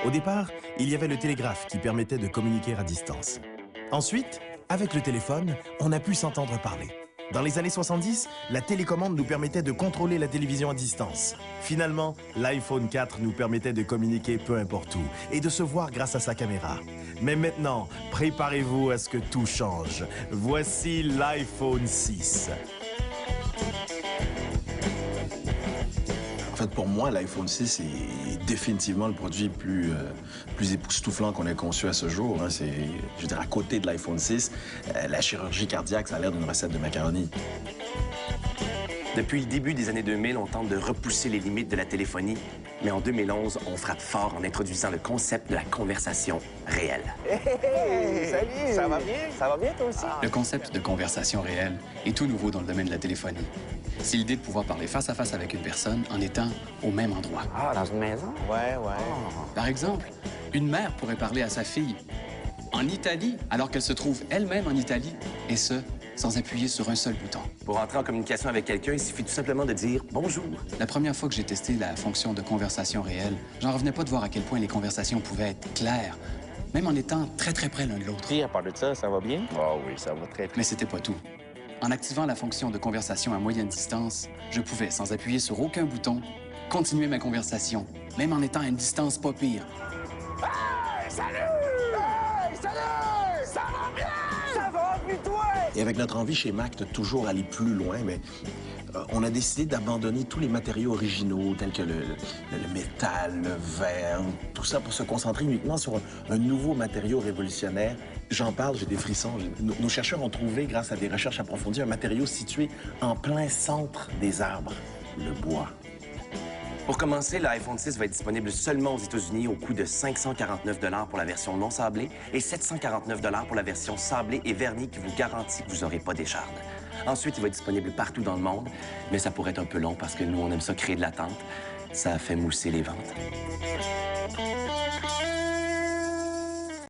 Au départ, il y avait le télégraphe qui permettait de communiquer à distance. Ensuite, avec le téléphone, on a pu s'entendre parler. Dans les années 70, la télécommande nous permettait de contrôler la télévision à distance. Finalement, l'iPhone 4 nous permettait de communiquer peu importe où et de se voir grâce à sa caméra. Mais maintenant, préparez-vous à ce que tout change. Voici l'iPhone 6. En fait, pour moi, l'iPhone 6 est définitivement le produit plus époustouflant qu'on ait conçu à ce jour. Hein. Je veux dire, à côté de l'iPhone 6, la chirurgie cardiaque, ça a l'air d'une recette de macaroni. Depuis le début des années 2000, on tente de repousser les limites de la téléphonie. Mais en 2011, on frappe fort en introduisant le concept de la conversation réelle. Hey, salut! Ça va bien? Ça va bien, toi aussi? Le concept de conversation réelle est tout nouveau dans le domaine de la téléphonie. C'est l'idée de pouvoir parler face à face avec une personne en étant au même endroit. Ah, dans une maison? Ouais. Par exemple, une mère pourrait parler à sa fille en Italie alors qu'elle se trouve elle-même en Italie, et ce, sans appuyer sur un seul bouton. Pour entrer en communication avec quelqu'un, il suffit tout simplement de dire « bonjour ». La première fois que j'ai testé la fonction de conversation réelle, j'en revenais pas de voir à quel point les conversations pouvaient être claires, même en étant très près l'un de l'autre. Puis, à part de ça va bien? Ah oui, ça va très bien. Mais c'était pas tout. En activant la fonction de conversation à moyenne distance, je pouvais, sans appuyer sur aucun bouton, continuer ma conversation, même en étant à une distance pas pire. Hey, salut! Hey, salut! Ça va bien? Ça va, puis toi? Et avec notre envie chez Mac de toujours aller plus loin, mais on a décidé d'abandonner tous les matériaux originaux, tels que le métal, le verre, tout ça pour se concentrer uniquement sur un nouveau matériau révolutionnaire. J'en parle, j'ai des frissons. Nos chercheurs ont trouvé, grâce à des recherches approfondies, un matériau situé en plein centre des arbres, le bois. Pour commencer, l'iPhone 6 va être disponible seulement aux États-Unis au coût de 549 $ pour la version non sablée et 749 $ pour la version sablée et vernie qui vous garantit que vous n'aurez pas d'écharde. Ensuite, il va être disponible partout dans le monde, mais ça pourrait être un peu long parce que nous, on aime ça créer de l'attente. Ça fait mousser les ventes.